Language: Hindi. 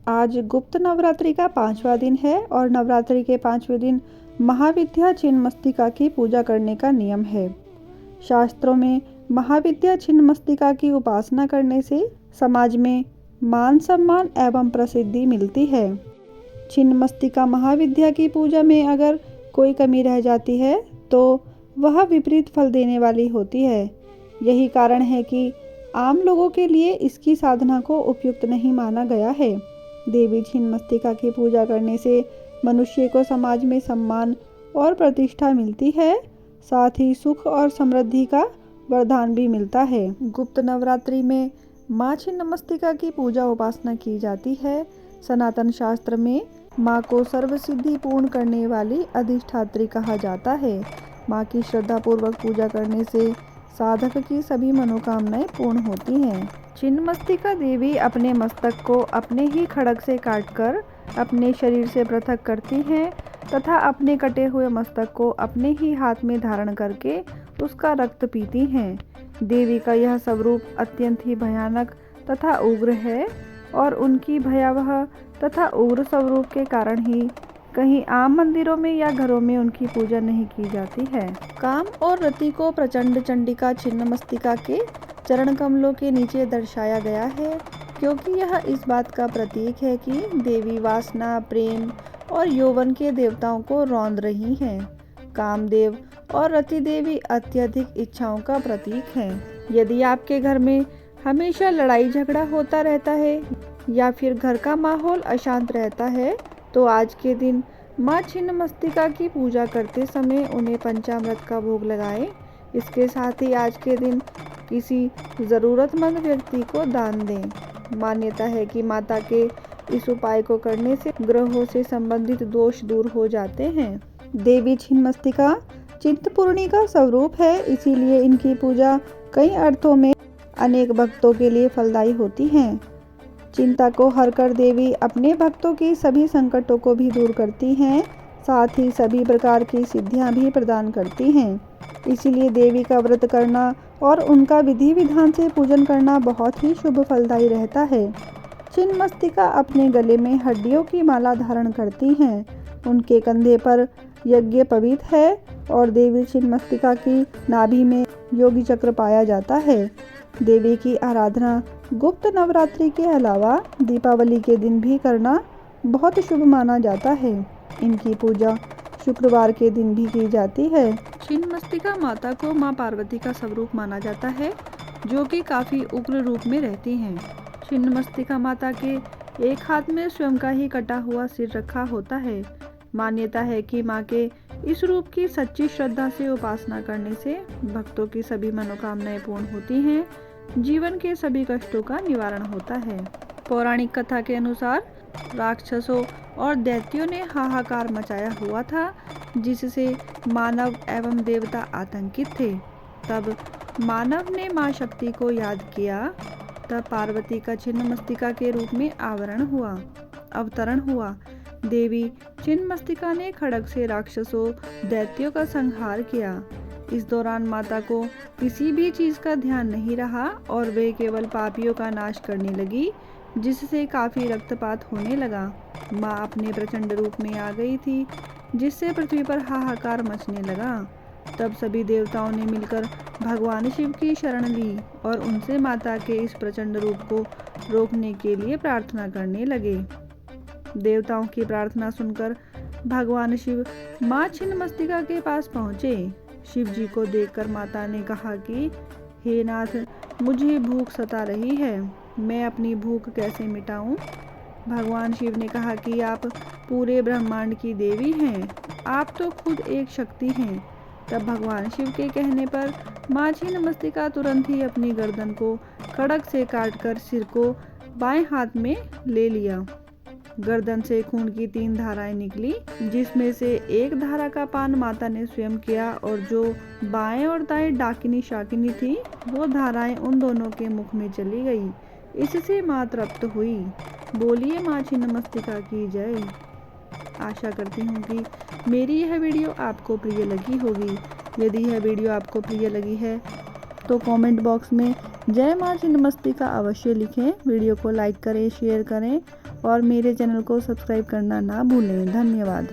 आज गुप्त नवरात्रि का 5वां दिन है और नवरात्रि के 5वें दिन महाविद्या छिन्नमस्तिका की पूजा करने का नियम है। शास्त्रों में महाविद्या छिन्नमस्तिका की उपासना करने से समाज में मान सम्मान एवं प्रसिद्धि मिलती है। छिन्नमस्तिका महाविद्या की पूजा में अगर कोई कमी रह जाती है तो वह विपरीत फल देने वाली होती है। यही कारण है कि आम लोगों के लिए इसकी साधना को उपयुक्त नहीं माना गया है। देवी छिन्नमस्तिका की पूजा करने से मनुष्य को समाज में सम्मान और प्रतिष्ठा मिलती है, साथ ही सुख और समृद्धि का वरदान भी मिलता है। गुप्त नवरात्रि में माँ छिन्नमस्तिका की पूजा उपासना की जाती है। सनातन शास्त्र में माँ को सर्वसिद्धि पूर्ण करने वाली अधिष्ठात्री कहा जाता है। माँ की श्रद्धापूर्वक पूजा करने से साधक की सभी मनोकामनाएं पूर्ण होती हैं। छिन्नमस्तिका देवी अपने मस्तक को अपने ही खड्ग से काटकर अपने शरीर से पृथक करती हैं तथा अपने कटे हुए मस्तक को अपने ही हाथ में धारण करके उसका रक्त पीती हैं। देवी का यह स्वरूप अत्यंत ही भयानक तथा उग्र है और उनकी भयावह तथा उग्र स्वरूप के कारण ही कहीं आम मंदिरों में या घरों में उनकी पूजा नहीं की जाती है। काम और रति को प्रचंड चंडिका छिन्नमस्तिका के चरण कमलों के नीचे दर्शाया गया है, क्योंकि यह इस बात का प्रतीक है कि देवी वासना, प्रेम और यौवन के देवताओं को रौंद रही हैं। कामदेव और रति देवी अत्यधिक इच्छाओं का प्रतीक हैं। यदि आपके घर में हमेशा लड़ाई झगड़ा होता रहता है या फिर घर का माहौल अशांत रहता है तो आज के दिन माँ छिन्नमस्तिका की पूजा करते समय उन्हें पंचामृत का भोग लगाएं। इसके साथ ही आज के दिन किसी ज़रूरतमंद व्यक्ति को दान दें। मान्यता है कि माता के इस उपाय को करने से ग्रहों से संबंधित दोष दूर हो जाते हैं। देवी छिन्नमस्तिका चिंतपूर्णी का स्वरूप है, इसीलिए इनकी पूजा कई अर्थों में अनेक भक्तों के लिए फलदायी होती है। चिंता को हर कर देवी अपने भक्तों की सभी संकटों को भी दूर करती हैं, साथ ही सभी प्रकार की सिद्धियां भी प्रदान करती हैं। इसीलिए देवी का व्रत करना और उनका विधि विधान से पूजन करना बहुत ही शुभ फलदायी रहता है। छिन्नमस्तिका अपने गले में हड्डियों की माला धारण करती हैं। उनके कंधे पर यज्ञोपवीत है और देवी छिन्नमस्तिका की नाभि में योगी चक्र पाया जाता है। देवी की आराधना गुप्त नवरात्रि के अलावा दीपावली के दिन भी करना बहुत शुभ माना जाता है। इनकी पूजा शुक्रवार के दिन भी की जाती है। छिन्नमस्तिका माता को माँ पार्वती का स्वरूप माना जाता है, जो कि काफ़ी उग्र रूप में रहती हैं। छिन्नमस्तिका माता के एक हाथ में स्वयं का ही कटा हुआ सिर रखा होता है। मान्यता है कि माँ के इस रूप की सच्ची श्रद्धा से उपासना करने से भक्तों की सभी मनोकामनाएं पूर्ण होती हैं, जीवन के सभी कष्टों का निवारण होता है। पौराणिक कथा के अनुसार राक्षसों और दैत्यों ने हाहाकार मचाया हुआ था, जिससे मानव एवं देवता आतंकित थे। तब मानव ने माँ शक्ति को याद किया। तब पार्वती का छिन्नमस्तिका के रूप में अवतरण हुआ। देवी छिन्नमस्तिका ने खड्ग से राक्षसों दैत्यों का संहार किया। इस दौरान माता को किसी भी चीज़ का ध्यान नहीं रहा और वे केवल पापियों का नाश करने लगी, जिससे काफ़ी रक्तपात होने लगा। माँ अपने प्रचंड रूप में आ गई थी, जिससे पृथ्वी पर हाहाकार मचने लगा। तब सभी देवताओं ने मिलकर भगवान शिव की शरण ली और उनसे माता के इस प्रचंड रूप को रोकने के लिए प्रार्थना करने लगे। देवताओं की प्रार्थना सुनकर भगवान शिव माँ छिन्नमस्तिका के पास पहुँचे। शिव जी को देखकर माता ने कहा कि हे नाथ, मुझे भूख सता रही है, मैं अपनी भूख कैसे मिटाऊं? भगवान शिव ने कहा कि आप पूरे ब्रह्मांड की देवी हैं, आप तो खुद एक शक्ति हैं। तब भगवान शिव के कहने पर माँ छिन्नमस्तिका तुरंत ही अपनी गर्दन को खड्ग से काटकर सिर को बाएं हाथ में ले लिया। गर्दन से खून की 3 धाराएं निकली, जिसमें से एक धारा का पान माता ने स्वयं किया और जो बाएं और दाएं डाकिनी शाकिनी थी, वो धाराएं उन दोनों के मुख में चली गई। इससे माँ तृप्त हुई। बोलिए माँ छिन्नमस्तिका की जय। आशा करती हूँ कि मेरी यह वीडियो आपको प्रिय लगी होगी। यदि यह वीडियो आपको प्रिय लगी है तो कमेंट बॉक्स में जय माँ छिन्नमस्तिका अवश्य लिखें। वीडियो को लाइक करें, शेयर करें और मेरे चैनल को सब्सक्राइब करना ना भूलें। धन्यवाद।